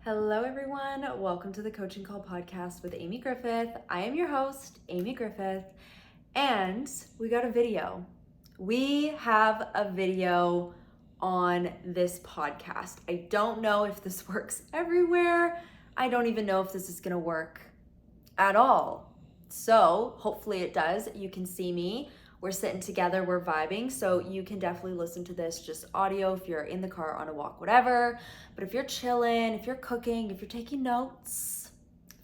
Hello, everyone. Welcome to the Coaching Call podcast with Amy Griffith. I am your host, Amy Griffith, and we got a video. We have a video on this podcast. I don't know if this works everywhere. I don't even know if this is going to work at all. So hopefully it does. You can see me. We're sitting together, we're vibing, so you can definitely listen to this just audio if you're in the car, on a walk, whatever. But if you're chilling, if you're cooking, if you're taking notes,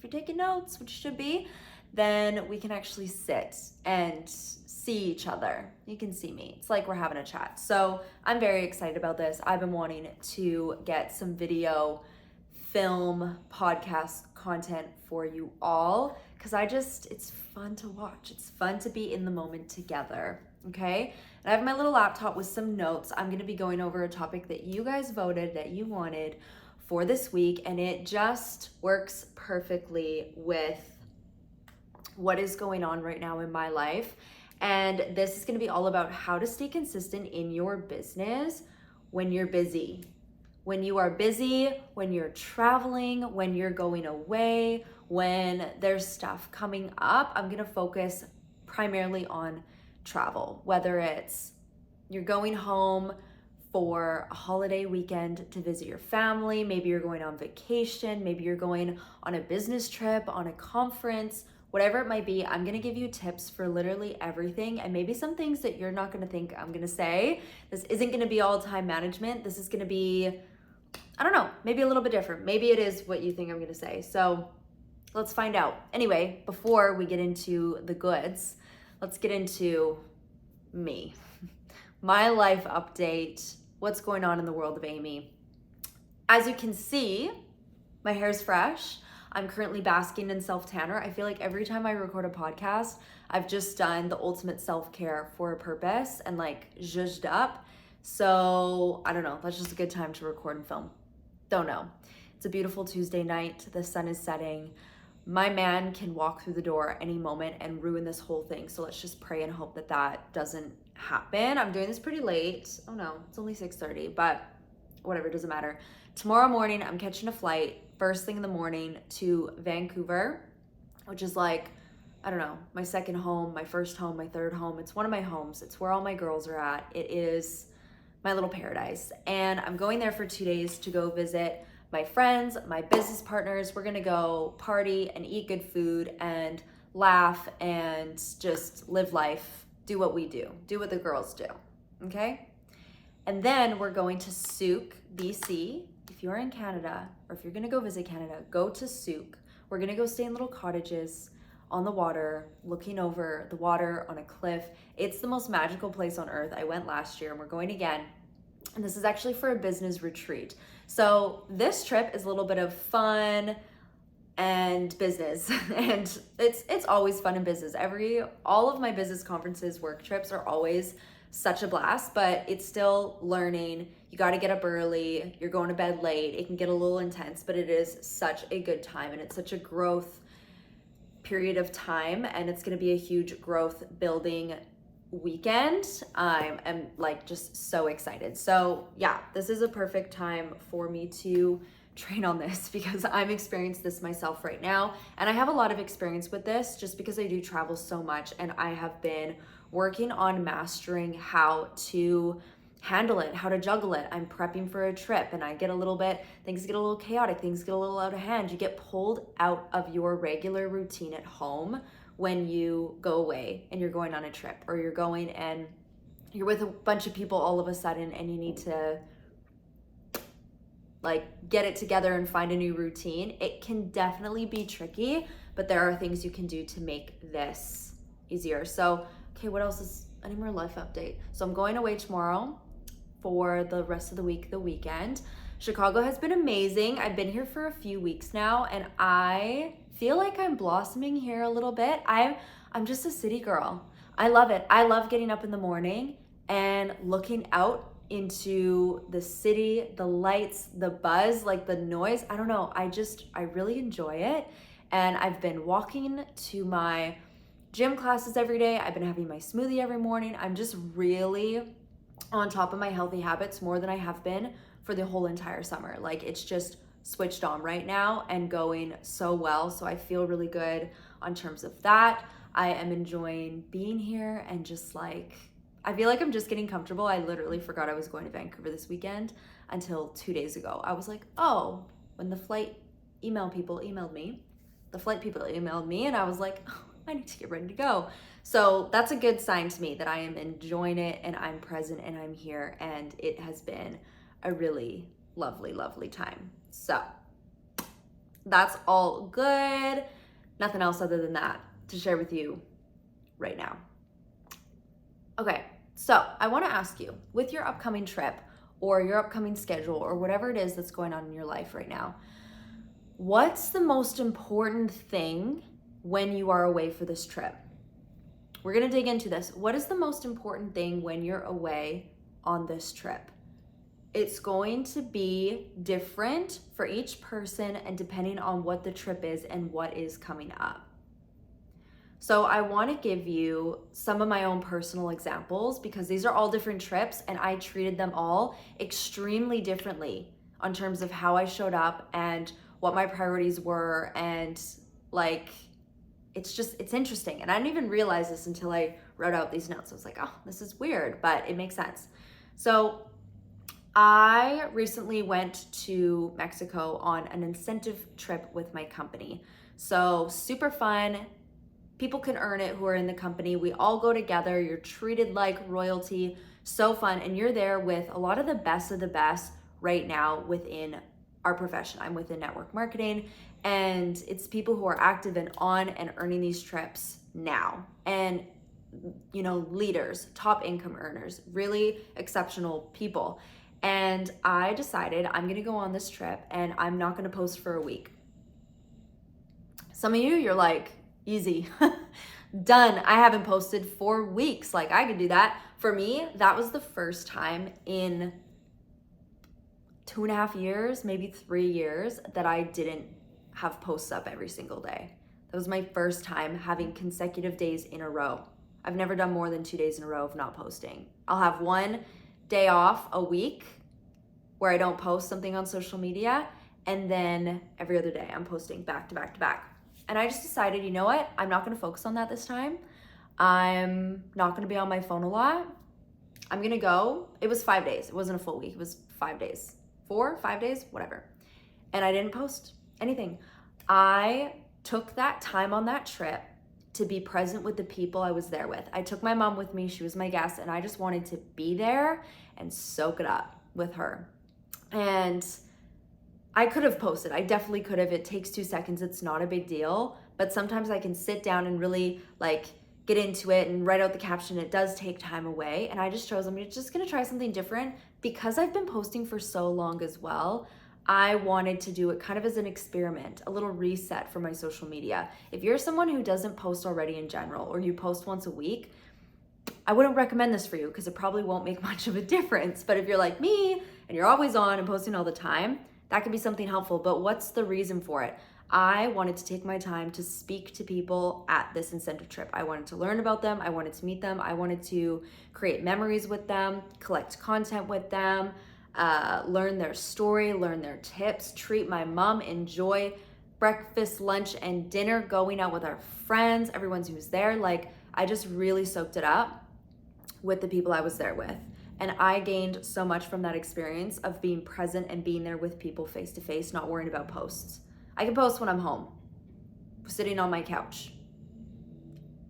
which you should be, then we can actually sit and see each other. You can see me. It's like we're having a chat. So I'm very excited about this. I've been wanting to get some video, film, podcast content for you all because it's fun to watch. It's fun to be in the moment together, okay? And I have my little laptop with some notes. I'm gonna be going over a topic that you guys voted, that you wanted for this week, and it just works perfectly with what is going on right now in my life. And this is gonna be all about how to stay consistent in your business when you're busy. When you are busy, when you're traveling, when you're going away, when there's stuff coming up, I'm gonna focus primarily on travel, whether it's you're going home for a holiday weekend to visit your family, maybe you're going on vacation, maybe you're going on a business trip, on a conference, whatever it might be. I'm gonna give you tips for literally everything, and maybe some things that you're not gonna think I'm gonna say. This isn't gonna be all time management. This is gonna be, I don't know, maybe a little bit different. Maybe it is what you think I'm gonna say. So let's find out. Anyway, before we get into the goods, let's get into me. My life update, what's going on in the world of Amy. As you can see, my hair's fresh. I'm currently basking in self-tanner. I feel like every time I record a podcast, I've just done the ultimate self-care for a purpose and like zhuzhed up. So I don't know, that's just a good time to record and film. Don't know. It's a beautiful Tuesday night. The sun is setting. My man can walk through the door any moment and ruin this whole thing. So let's just pray and hope that that doesn't happen. I'm doing this pretty late. Oh no, it's only 6:30, but whatever, doesn't matter. Tomorrow morning, I'm catching a flight first thing in the morning to Vancouver, which is like, I don't know, my second home, my first home, my third home. It's one of my homes. It's where all my girls are at. It is my little paradise. And I'm going there for 2 days to go visit my friends, my business partners. We're gonna go party and eat good food and laugh and just live life, do what we do what the girls do, okay? And then we're going to Souk, BC. If you're in Canada, or if you're gonna go visit Canada, go to Souk. We're gonna go stay in little cottages on the water, looking over the water on a cliff. It's the most magical place on earth. I went last year and we're going again. And this is actually for a business retreat. So this trip is a little bit of fun and business. And it's always fun and business. All of my business conferences, work trips are always such a blast, but it's still learning. You got to get up early. You're going to bed late. It can get a little intense, but it is such a good time. And it's such a growth period of time. And it's going to be a huge growth building weekend. I'm like just so excited. So yeah, this is a perfect time for me to train on this because I'm experiencing this myself right now. And I have a lot of experience with this just because I do travel so much, and I have been working on mastering how to handle it, how to juggle it. I'm prepping for a trip and things get a little chaotic, things get a little out of hand. You get pulled out of your regular routine at home when you go away and you're going on a trip, or you're going and you're with a bunch of people all of a sudden and you need to like get it together and find a new routine. It can definitely be tricky, but there are things you can do to make this easier. So, okay, what else is any more life update? So I'm going away tomorrow for the rest of the week, the weekend. Chicago has been amazing. I've been here for a few weeks now and I feel like I'm blossoming here a little bit. I'm just a city girl. I love it. I love getting up in the morning and looking out into the city, the lights, the buzz, like the noise. I don't know. I really enjoy it. And I've been walking to my gym classes every day. I've been having my smoothie every morning. I'm just really on top of my healthy habits more than I have been for the whole entire summer. Like, it's just switched on right now and going so well. So I feel really good on terms of that. I am enjoying being here and just like, I feel like I'm just getting comfortable. I literally forgot I was going to Vancouver this weekend until 2 days ago. I was like, oh, when the flight people emailed me, and I was like, oh, I need to get ready to go. So that's a good sign to me that I am enjoying it and I'm present and I'm here, and it has been a really lovely, lovely time. So that's all good. Nothing else other than that to share with you right now. Okay, so I want to ask you, with your upcoming trip or your upcoming schedule or whatever it is that's going on in your life right now, what's the most important thing when you are away for this trip? We're going to dig into this. What is the most important thing when you're away on this trip? It's going to be different for each person and depending on what the trip is and what is coming up. So I want to give you some of my own personal examples because these are all different trips and I treated them all extremely differently on terms of how I showed up and what my priorities were, and like, it's interesting. And I didn't even realize this until I wrote out these notes. I was like, oh, this is weird, but it makes sense. So I recently went to Mexico on an incentive trip with my company. So super fun. People can earn it who are in the company. We all go together. You're treated like royalty. So fun. And you're there with a lot of the best right now within our profession. I'm within network marketing, and it's people who are active and on and earning these trips now. And, you know, leaders, top income earners, really exceptional people. And I decided I'm going to go on this trip and I'm not going to post for a week. Some of you, you're like, easy, done. I haven't posted for weeks. Like, I could do that. For me, that was the first time in 2.5 years, maybe 3 years, that I didn't have posts up every single day. That was my first time having consecutive days in a row. I've never done more than 2 days in a row of not posting. I'll have one day off a week where I don't post something on social media, and then every other day I'm posting back to back to back. And I just decided, you know what? I'm not gonna focus on that this time. I'm not gonna be on my phone a lot. I'm gonna go. It was 5 days. It wasn't a full week. It was 5 days. 5 days, whatever. And I didn't post anything. I took that time on that trip to be present with the people I was there with. I took my mom with me. She was my guest, and I just wanted to be there and soak it up with her. And I could have posted. I definitely could have. It takes 2 seconds. It's not a big deal. But sometimes I can sit down and really like get into it and write out the caption. It does take time away. And I just chose, I'm just going to try something different because I've been posting for so long as well. I wanted to do it kind of as an experiment, a little reset for my social media. If you're someone who doesn't post already in general, or you post once a week, I wouldn't recommend this for you because it probably won't make much of a difference. But if you're like me and you're always on and posting all the time, that could be something helpful. But what's the reason for it? I wanted to take my time to speak to people at this incentive trip. I wanted to learn about them. I wanted to meet them. I wanted to create memories with them, collect content with them, learn their story, learn their tips, treat my mom, enjoy breakfast, lunch, and dinner, going out with our friends, everyone who's there. Like, I just really soaked it up with the people I was there with. And I gained so much from that experience of being present and being there with people face to face, not worrying about posts. I can post when I'm home, sitting on my couch,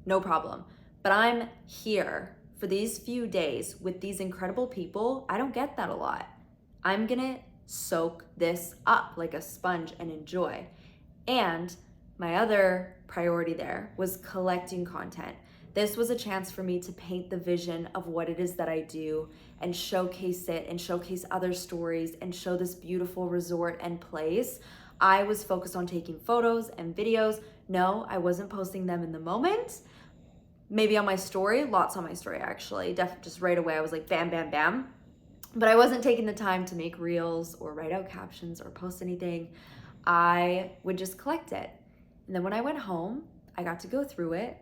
no problem. But I'm here for these few days with these incredible people. I don't get that a lot. I'm gonna soak this up like a sponge and enjoy. And my other priority there was collecting content. This was a chance for me to paint the vision of what it is that I do and showcase it and showcase other stories and show this beautiful resort and place. I was focused on taking photos and videos. No, I wasn't posting them in the moment. Maybe on my story, lots on my story actually. Just right away, I was like bam, bam, bam. But I wasn't taking the time to make reels or write out captions or post anything. I would just collect it. And then when I went home, I got to go through it,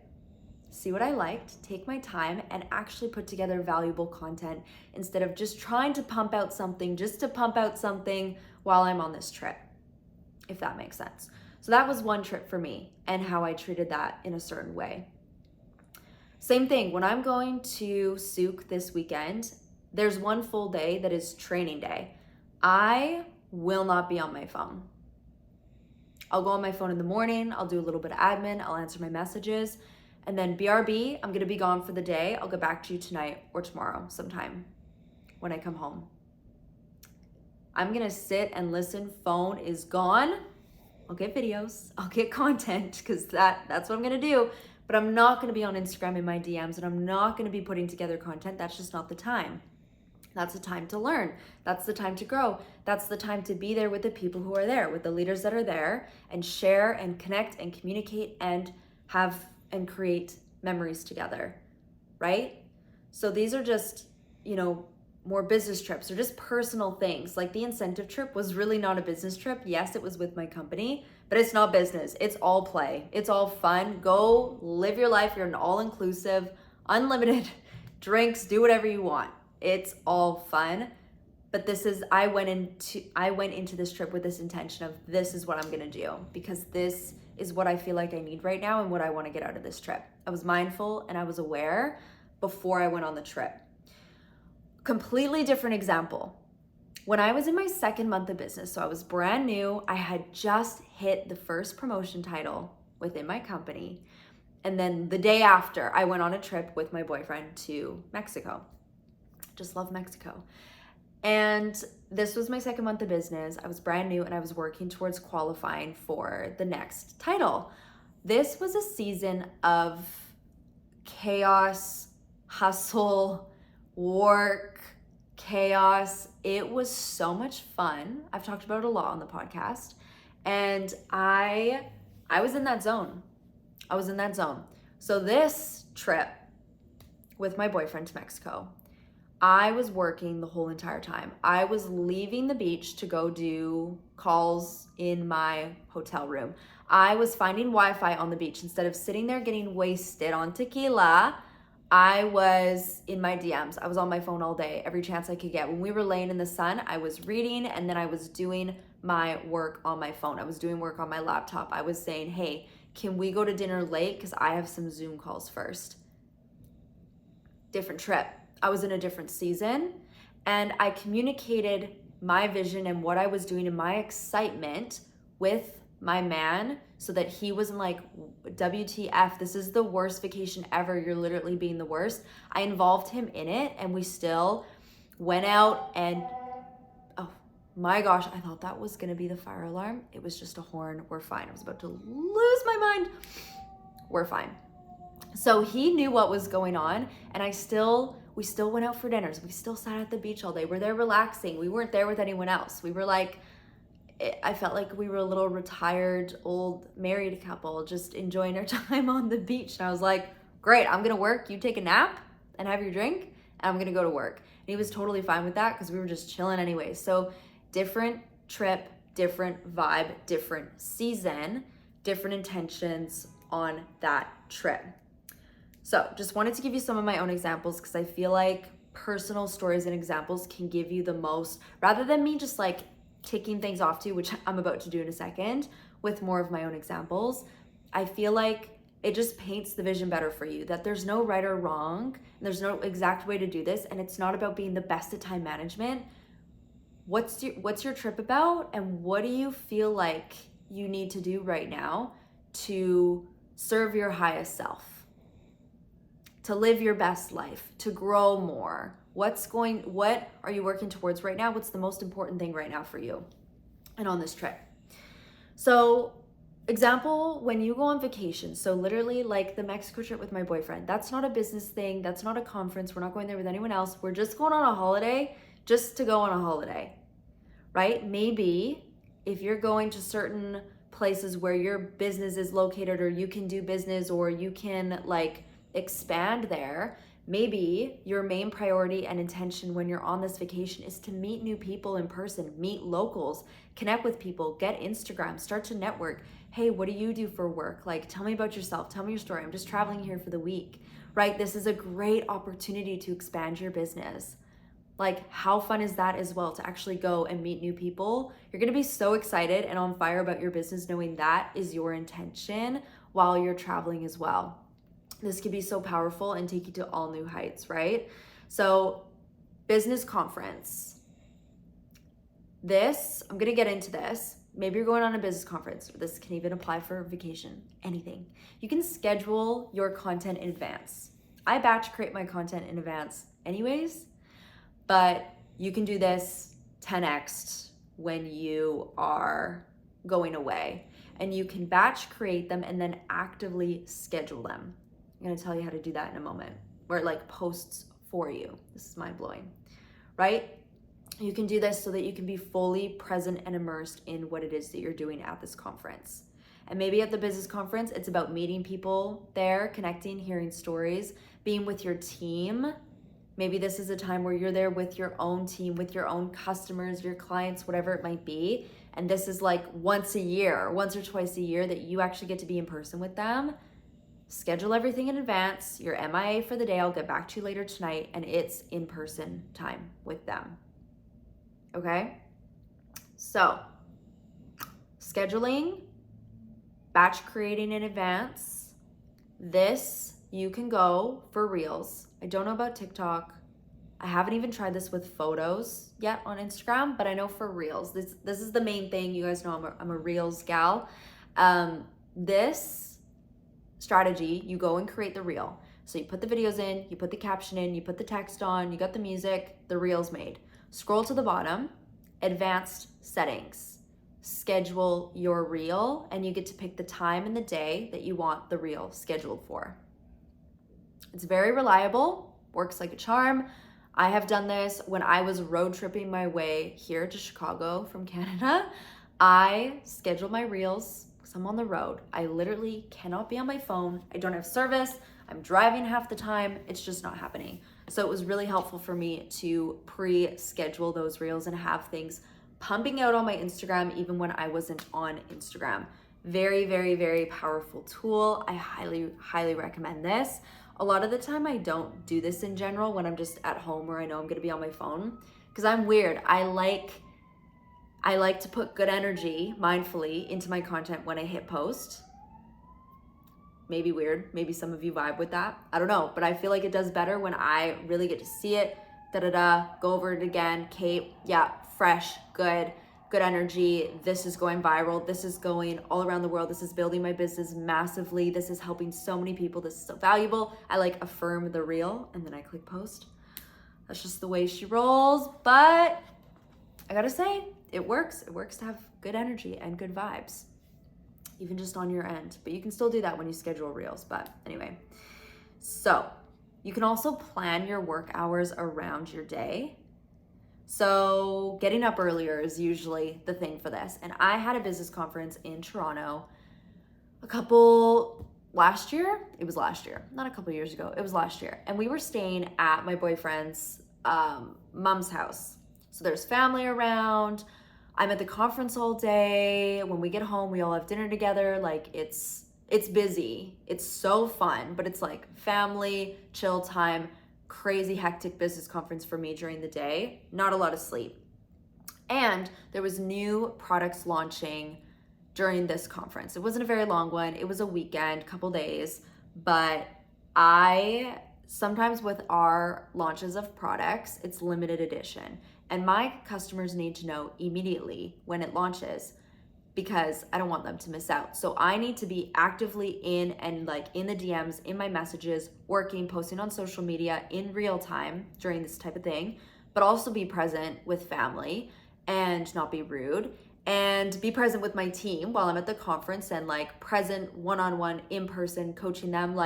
see what I liked, take my time, and actually put together valuable content instead of just trying to pump out something just to pump out something while I'm on this trip. if that makes sense. So that was one trip for me and how I treated that in a certain way. Same thing, when I'm going to Souk this weekend, there's one full day that is training day. I will not be on my phone. I'll go on my phone in the morning, I'll do a little bit of admin, I'll answer my messages, and then BRB, I'm gonna be gone for the day. I'll get back to you tonight or tomorrow sometime when I come home. I'm gonna sit and listen, phone is gone. I'll get videos, I'll get content, because that's what I'm gonna do. But I'm not gonna be on Instagram in my DMs, and I'm not gonna be putting together content. That's just not the time. That's the time to learn. That's the time to grow. That's the time to be there with the people who are there, with the leaders that are there, and share and connect and communicate and have and create memories together, right? So these are just, more business trips or just personal things. Like the incentive trip was really not a business trip. Yes, it was with my company, but it's not business. It's all play. It's all fun. Go live your life. You're an all-inclusive, unlimited drinks, do whatever you want. It's all fun. But I went into this trip with this intention of, this is what I'm gonna do, because this is what I feel like I need right now and what I wanna get out of this trip. I was mindful and I was aware before I went on the trip. Completely different example. When I was in my second month of business, so I was brand new, I had just hit the first promotion title within my company. And then the day after, I went on a trip with my boyfriend to Mexico. Just love Mexico. And this was my second month of business. I was brand new and I was working towards qualifying for the next title. This was a season of chaos, hustle, work, chaos. It was so much fun. I've talked about it a lot on the podcast. And I was in that zone. So this trip with my boyfriend to Mexico, I was working the whole entire time. I was leaving the beach to go do calls in my hotel room. I was finding Wi-Fi on the beach. Instead of sitting there getting wasted on tequila, I was in my DMs. I was on my phone all day, every chance I could get. When we were laying in the sun, I was reading, and then I was doing my work on my phone. I was doing work on my laptop. I was saying, hey, can we go to dinner late? Because I have some Zoom calls first. Different trip. I was in a different season, and I communicated my vision and what I was doing and my excitement with my man, so that he wasn't like, WTF, this is the worst vacation ever. You're literally being the worst. I involved him in it, and we still went out, and oh my gosh, I thought that was gonna be the fire alarm. It was just a horn. We're fine. I was about to lose my mind. We're fine. So he knew what was going on, and we still went out for dinners. We still sat at the beach all day. We're there relaxing. We weren't there with anyone else. We were like, I felt like we were a little retired, old married couple just enjoying our time on the beach. And I was like, great, I'm gonna work. You take a nap and have your drink, and I'm gonna go to work. And he was totally fine with that because we were just chilling anyway. So different trip, different vibe, different season, different intentions on that trip. So just wanted to give you some of my own examples, because I feel like personal stories and examples can give you the most, rather than me just like ticking things off to, which I'm about to do in a second with more of my own examples. I feel like it just paints the vision better for you, that there's no right or wrong, and there's no exact way to do this, and it's not about being the best at time management. What's your trip about, and what do you feel like you need to do right now to serve your highest self, to live your best life, to grow more? What are you working towards right now? What's the most important thing right now for you and on this trip? So example, when you go on vacation, so literally like the Mexico trip with my boyfriend, that's not a business thing. That's not a conference. We're not going there with anyone else. We're just going on a holiday just to go on a holiday, right? Maybe if you're going to certain places where your business is located, or you can do business, or you can like expand there, maybe your main priority and intention when you're on this vacation is to meet new people in person, meet locals, connect with people, get Instagram, start to network. Hey, what do you do for work? Like, tell me about yourself. Tell me your story. I'm just traveling here for the week, right? This is a great opportunity to expand your business. Like, how fun is that as well to actually go and meet new people? You're gonna be so excited and on fire about your business knowing that is your intention while you're traveling as well. This could be so powerful and take you to all new heights, right? So, business conference. I'm gonna get into this. Maybe you're going on a business conference. This can even apply for vacation, anything. You can schedule your content in advance. I batch create my content in advance anyways, but you can do this 10x when you are going away. And you can batch create them and then actively schedule them. I'm gonna tell you how to do that in a moment, where it like posts for you. This is mind blowing, right? You can do this so that you can be fully present and immersed in what it is that you're doing at this conference. And maybe at the business conference, it's about meeting people there, connecting, hearing stories, being with your team. Maybe this is a time where you're there with your own team, with your own customers, your clients, whatever it might be. And this is like once or twice a year that you actually get to be in person with them. Schedule everything in advance. You're MIA for the day. I'll get back to you later tonight. And it's in-person time with them. Okay? So, scheduling, batch creating in advance. This, you can go for Reels. I don't know about TikTok. I haven't even tried this with photos yet on Instagram, but I know for Reels. This is the main thing. You guys know I'm a Reels gal. This strategy, you go and create the Reel. So you put the videos in, you put the caption in, you put the text on, you got the music, the Reel's made. Scroll to the bottom, advanced settings. Schedule your Reel, and you get to pick the time and the day that you want the Reel scheduled for. It's very reliable, works like a charm. I have done this when I was road tripping my way here to Chicago from Canada. I scheduled my Reels because I'm on the road. I literally cannot be on my phone. I don't have service. I'm driving half the time. It's just not happening. So it was really helpful for me to pre-schedule those Reels and have things pumping out on my Instagram even when I wasn't on Instagram. Very, very, very powerful tool. I highly, highly recommend this. A lot of the time I don't do this in general when I'm just at home where I know I'm gonna be on my phone because I'm weird. I like to put good energy mindfully into my content when I hit post. Maybe weird, maybe some of you vibe with that. I don't know, but I feel like it does better when I really get to see it, go over it again, Kate, yeah, fresh, good energy. This is going viral. This is going all around the world. This is building my business massively. This is helping so many people. This is so valuable. I like affirm the Reel and then I click post. That's just the way she rolls, but I gotta say, it works. It works to have good energy and good vibes, even just on your end. But you can still do that when you schedule Reels. But anyway, so you can also plan your work hours around your day. So getting up earlier is usually the thing for this. And I had a business conference in Toronto last year. It was last year, not a couple years ago. It was last year. And we were staying at my boyfriend's mom's house. So there's family around. I'm at the conference all day. When we get home, we all have dinner together. Like it's busy. It's so fun, but it's like family, chill time, crazy hectic business conference for me during the day. Not a lot of sleep. And there was new products launching during this conference. It wasn't a very long one. It was a weekend, couple days, but sometimes with our launches of products, it's limited edition. And my customers need to know immediately when it launches because I don't want them to miss out. So I need to be actively in the DMs, in my messages, working, posting on social media in real time during this type of thing, but also be present with family and not be rude, and be present with my team while I'm at the conference and present one-on-one in person, coaching them,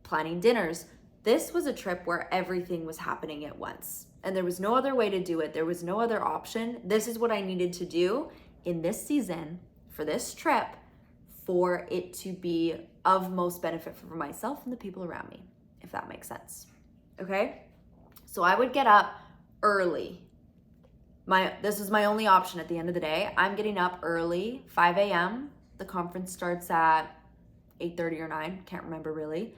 planning dinners. This was a trip where everything was happening at once. And there was no other way to do it. There was no other option. This is what I needed to do in this season for this trip for it to be of most benefit for myself and the people around me, if that makes sense. Okay? So I would get up early. This is my only option at the end of the day. I'm getting up early, 5 a.m. The conference starts at 8:30 or 9, can't remember really.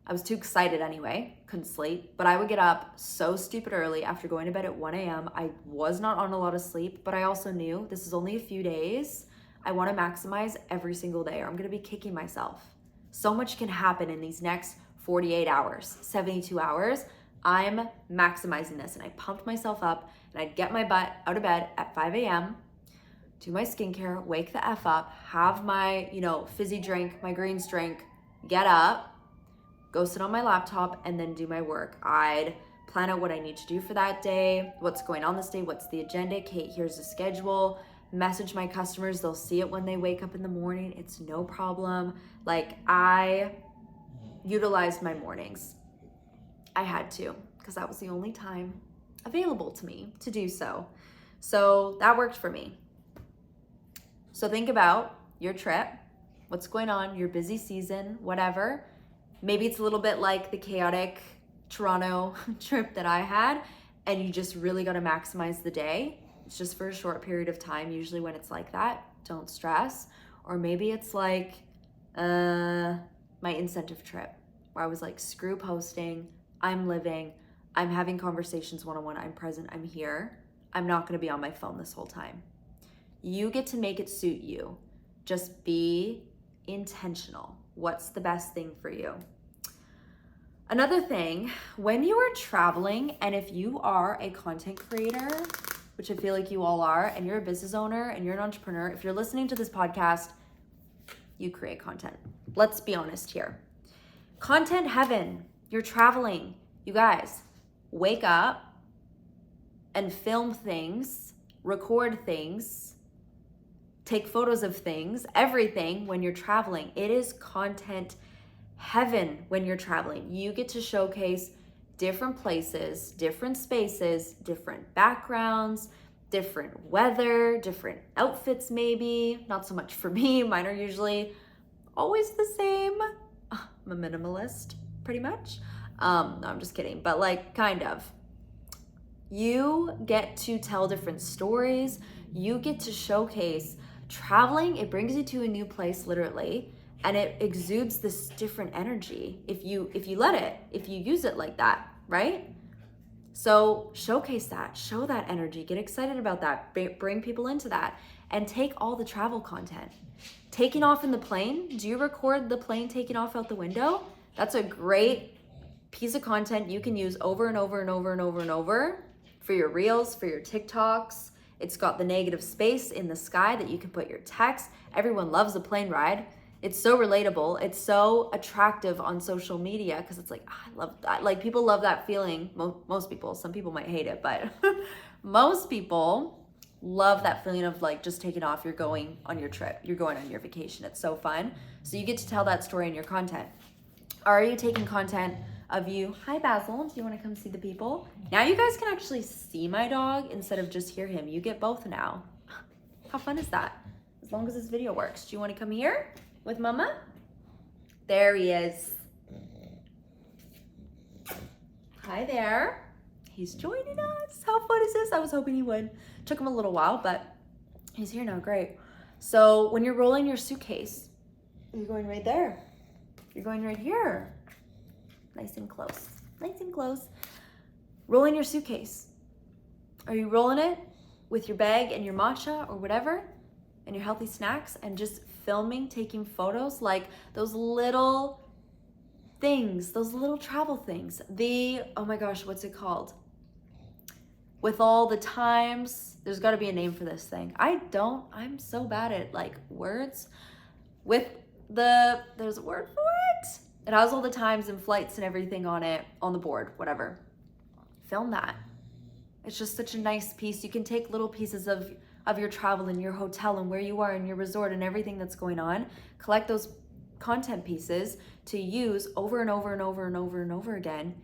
I was too excited anyway, couldn't sleep, but I would get up so stupid early after going to bed at 1 a.m. I was not on a lot of sleep, but I also knew this is only a few days. I want to maximize every single day or I'm going to be kicking myself. So much can happen in these next 48 hours, 72 hours. I'm maximizing this, and I pumped myself up, and I'd get my butt out of bed at 5 a.m., do my skincare, wake the F up, have my, fizzy drink, my greens drink, get up, go sit on my laptop, and then do my work. I'd plan out what I need to do for that day, what's going on this day, what's the agenda. Kate, here's the schedule. Message my customers. They'll see it when they wake up in the morning. It's no problem. Like, I utilized my mornings. I had to, because that was the only time available to me to do so. So that worked for me. So think about your trip, what's going on, your busy season, whatever. Maybe it's a little bit like the chaotic Toronto trip that I had, and you just really got to maximize the day. It's just for a short period of time. Usually when it's like that, don't stress. Or maybe it's like my incentive trip, where I was like, screw posting, I'm living, I'm having conversations one-on-one, I'm present, I'm here. I'm not going to be on my phone this whole time. You get to make it suit you. Just be intentional. What's the best thing for you? Another thing, when you are traveling, and if you are a content creator, which I feel like you all are, and you're a business owner and you're an entrepreneur, if you're listening to this podcast, you create content. Let's be honest here. Content heaven, you're traveling. You guys, wake up and film things, record things, take photos of things, everything when you're traveling. It is content heaven when you're traveling. You get to showcase different places, different spaces, different backgrounds, different weather, different outfits maybe. Not so much for me. Mine are usually always the same. I'm a minimalist, pretty much. No, I'm just kidding, but like kind of. You get to tell different stories. You get to showcase traveling. It brings you to a new place, literally, and it exudes this different energy if you let it, if you use it like that, right? So showcase that, show that energy, get excited about that, bring people into that, and take all the travel content. Taking off in the plane, do you record the plane taking off out the window? That's a great piece of content you can use over and over and over and over and over for your reels, for your TikToks. It's got the negative space in the sky that you can put your text. Everyone loves a plane ride. It's so relatable. It's so attractive on social media because it's like, I love that. Like, people love that feeling. Most people, some people might hate it, but most people love that feeling of like just taking off. You're going on your trip. You're going on your vacation. It's so fun. So you get to tell that story in your content. Are you taking content of you? Hi, Basil. Do you want to come see the people? Now you guys can actually see my dog instead of just hear him. You get both now. How fun is that? As long as this video works. Do you want to come here with Mama? There he is. Hi there. He's joining us. How fun is this? I was hoping he would. Took him a little while, but he's here now. Great. So when you're rolling your suitcase, you're going right there. You're going right here. Nice and close. Nice and close. Rolling your suitcase. Are you rolling it with your bag and your matcha or whatever and your healthy snacks and just filming, taking photos, like those little things, those little travel things? Oh my gosh, what's it called? With all the times, there's got to be a name for this thing. I'm so bad at like words. There's a word for it. It has all the times and flights and everything on it, on the board, whatever. Film that. It's just such a nice piece. You can take little pieces of your travel and your hotel and where you are and your resort and everything that's going on. Collect those content pieces to use over and over and over and over and over again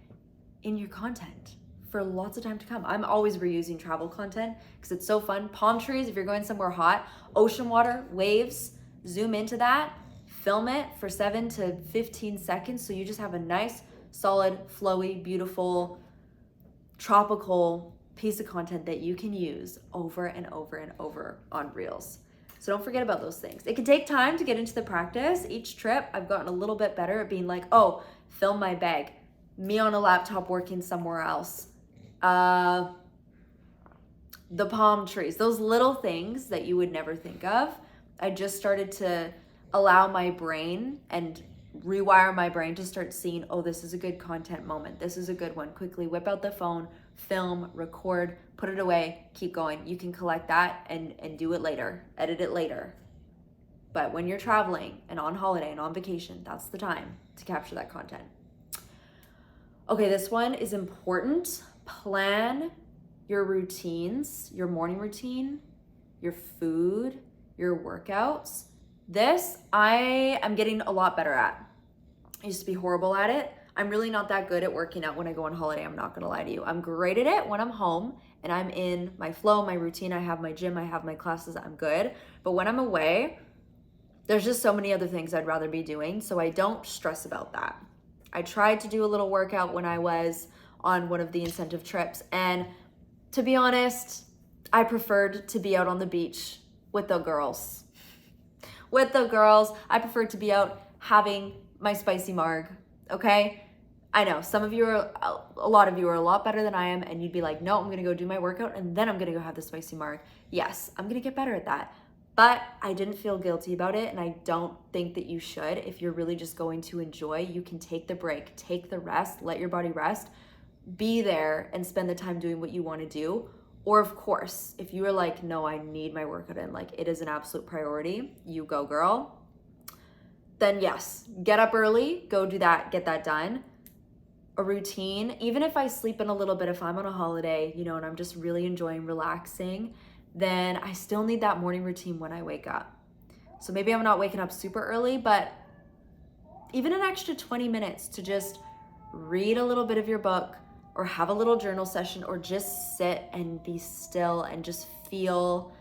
in your content for lots of time to come. I'm always reusing travel content because it's so fun. Palm trees, if you're going somewhere hot, ocean water, waves, zoom into that, film it for 7 to 15 seconds so you just have a nice, solid, flowy, beautiful, tropical piece of content that you can use over and over and over on Reels. So don't forget about those things. It can take time to get into the practice. Each trip, I've gotten a little bit better at being like, oh, film my bag, me on a laptop working somewhere else, the palm trees, those little things that you would never think of. I just started to allow my brain and rewire my brain to start seeing, oh, this is a good content moment. This is a good one. Quickly whip out the phone, film, record, put it away, keep going. You can collect that and do it later, edit it later. But when you're traveling and on holiday and on vacation, that's the time to capture that content. Okay, this one is important. Plan your routines, your morning routine, your food, your workouts. This I am getting a lot better at. I used to be horrible at it. I'm really not that good at working out when I go on holiday. I'm not gonna lie to you. I'm great at it when I'm home and I'm in my flow, my routine. I have my gym, I have my classes, I'm good. But when I'm away, there's just so many other things I'd rather be doing, so I don't stress about that. I tried to do a little workout when I was on one of the incentive trips, and to be honest, I preferred to be out on the beach with the girls. With the girls, I preferred to be out having my spicy marg, okay? I know a lot of you are a lot better than I am, and you'd be like, no, I'm gonna go do my workout and then I'm gonna go have the spicy marg. Yes, I'm gonna get better at that. But I didn't feel guilty about it, and I don't think that you should. If you're really just going to enjoy, you can take the break, take the rest, let your body rest, be there and spend the time doing what you want to do. Or of course, if you are like, no, I need my workout in, like it is an absolute priority, you go girl, then yes, get up early, go do that, get that done. A routine, even if I sleep in a little bit, if I'm on a holiday, and I'm just really enjoying relaxing, then I still need that morning routine when I wake up. So maybe I'm not waking up super early, but even an extra 20 minutes to just read a little bit of your book or have a little journal session or just sit and be still and just feel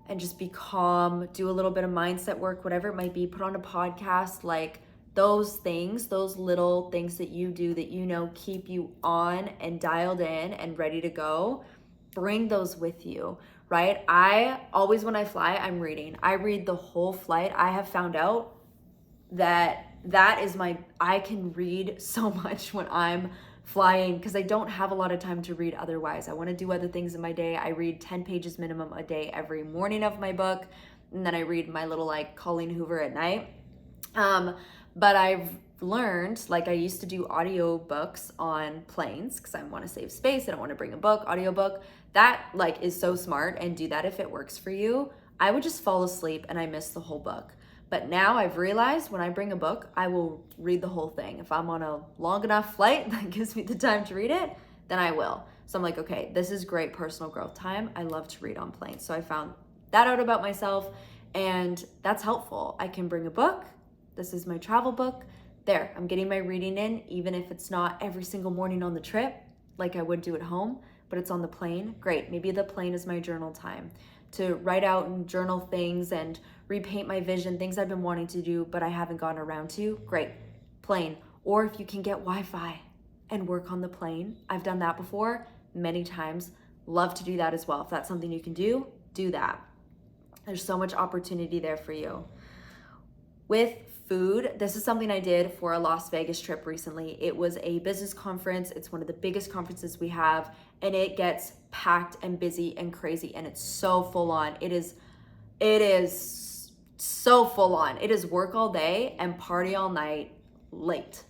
and just be calm, do a little bit of mindset work, whatever it might be, put on a podcast, like those things, those little things that you do that keep you on and dialed in and ready to go, bring those with you. Right? I always, when I fly, I'm reading. I read the whole flight. I have found out that I can read so much when I'm flying because I don't have a lot of time to read otherwise. I want to do other things in my day. I read 10 pages minimum a day every morning of my book, and then I read my little like Colleen Hoover at night. But I've learned, like I used to do audio books on planes because I want to save space. I don't want to bring a book, audiobook. That like is so smart, and do that if it works for you. I would just fall asleep and I miss the whole book. But now I've realized when I bring a book, I will read the whole thing. If I'm on a long enough flight that gives me the time to read it, then I will. So I'm like, okay, this is great personal growth time. I love to read on planes. So I found that out about myself, and that's helpful. I can bring a book. This is my travel book. There, I'm getting my reading in, even if it's not every single morning on the trip like I would do at home, but it's on the plane. Great. Maybe the plane is my journal time to write out and journal things and repaint my vision, things I've been wanting to do, but I haven't gotten around to. Great. Plane. Or if you can get Wi-Fi and work on the plane. I've done that before many times. Love to do that as well. If that's something you can do, do that. There's so much opportunity there for you. With food, this is something I did for a Las Vegas trip recently. It was a business conference. It's one of the biggest conferences we have, and it gets packed and busy and crazy, and it's so full on. It is so full on. It is work all day and party all night late.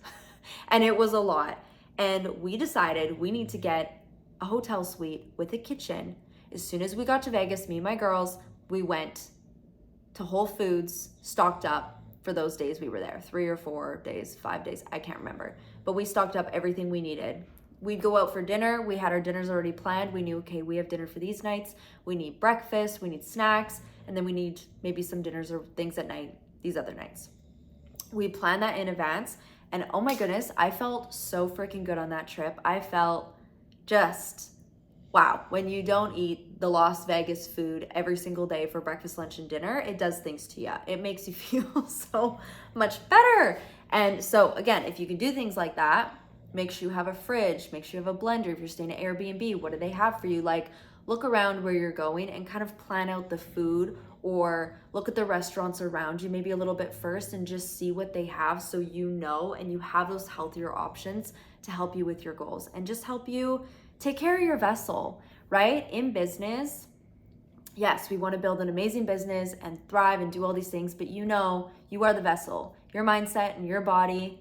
And it was a lot. And we decided we need to get a hotel suite with a kitchen. As soon as we got to Vegas, me and my girls, we went to Whole Foods, stocked up for those days we were there, 3 or 4 days, 5 days, I can't remember. But we stocked up everything we needed. We'd go out for dinner. We had our dinners already planned. We knew, okay, we have dinner for these nights. We need breakfast, we need snacks, and then we need maybe some dinners or things at night, these other nights. We planned that in advance, and oh my goodness, I felt so freaking good on that trip. I felt just, wow, when you don't eat the Las Vegas food every single day for breakfast, lunch, and dinner, it does things to you. It makes you feel so much better. And so again, if you can do things like that, make sure you have a fridge, make sure you have a blender. If you're staying at Airbnb, what do they have for you? Like, look around where you're going and kind of plan out the food or look at the restaurants around you maybe a little bit first and just see what they have, so you know, and you have those healthier options to help you with your goals and just help you take care of your vessel, right? In business, yes, we want to build an amazing business and thrive and do all these things, but you know, you are the vessel. Your mindset and your body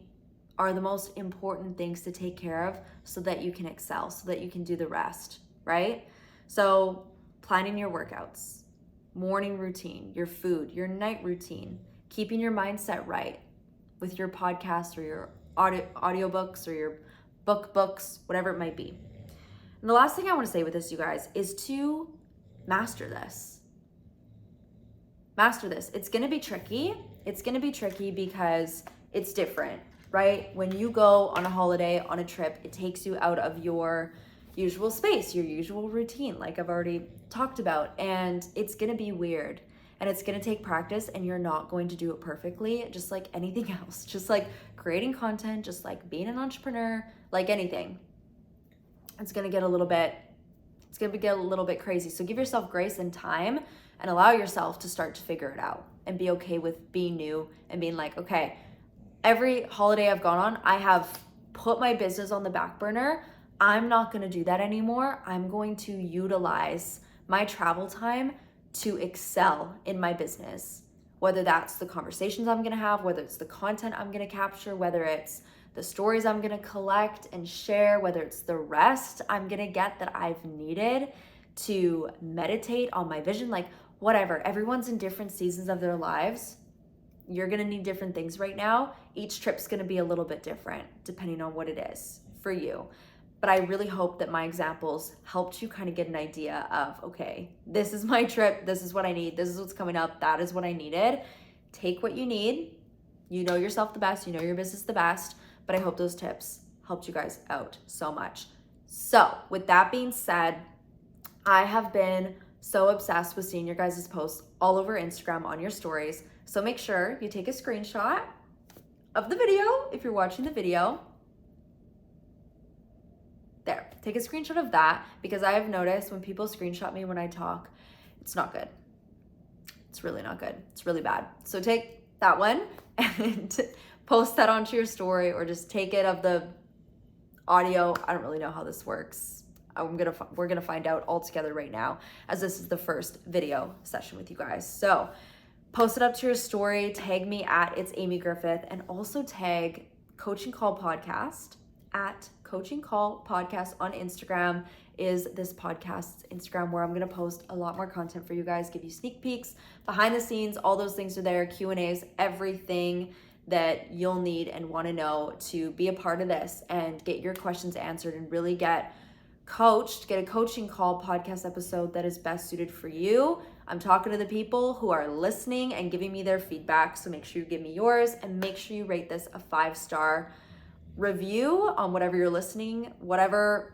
are the most important things to take care of so that you can excel, so that you can do the rest, right? So planning your workouts, morning routine, your food, your night routine, keeping your mindset right with your podcast or your audiobooks or your books, whatever it might be. And the last thing I want to say with this, you guys, is to master this. Master this. It's going to be tricky. It's going to be tricky because it's different, right? When you go on a holiday, on a trip, it takes you out of your usual space, your usual routine, like I've already talked about, and it's going to be weird. And it's going to take practice, and you're not going to do it perfectly, just like anything else. Just like creating content, just like being an entrepreneur, like anything. It's going to get a little bit crazy. So give yourself grace and time and allow yourself to start to figure it out and be okay with being new and being like, okay, every holiday I've gone on, I have put my business on the back burner. I'm not going to do that anymore. I'm going to utilize my travel time to excel in my business, whether that's the conversations I'm going to have, whether it's the content I'm going to capture, whether it's the stories I'm going to collect and share, whether it's the rest I'm going to get that I've needed to meditate on my vision, like whatever. Everyone's in different seasons of their lives. You're going to need different things right now. Each trip's going to be a little bit different depending on what it is for you. But I really hope that my examples helped you kind of get an idea of, okay, this is my trip. This is what I need. This is what's coming up. That is what I needed. Take what you need. You know yourself the best. You know your business the best. But I hope those tips helped you guys out so much. So with that being said, I have been so obsessed with seeing your guys' posts all over Instagram on your stories. So make sure you take a screenshot of the video if you're watching the video. There, take a screenshot of that, because I have noticed when people screenshot me when I talk, it's not good. It's really not good. It's really bad. So take that one and post that onto your story, or just take it of the audio. I don't really know how this works. We're gonna find out all together right now, as this is the first video session with you guys. So post it up to your story, tag me at It's Amy Griffith, and also tag Coaching Call Podcast at Coaching Call Podcast on Instagram is this podcast's Instagram, where I'm going to post a lot more content for you guys, give you sneak peeks, behind the scenes, all those things are there, Q&As, everything that you'll need and want to know to be a part of this and get your questions answered and really get coached, get a Coaching Call podcast episode that is best suited for you. I'm talking to the people who are listening and giving me their feedback, so make sure you give me yours, and make sure you rate this a 5-star review on whatever you're listening, whatever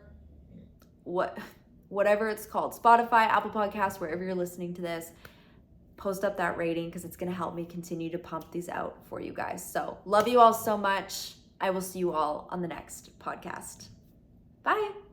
it's called, Spotify, Apple Podcasts, wherever you're listening to this. Post up that rating, because it's going to help me continue to pump these out for you guys. So love you all so much. I will see you all on the next podcast. Bye.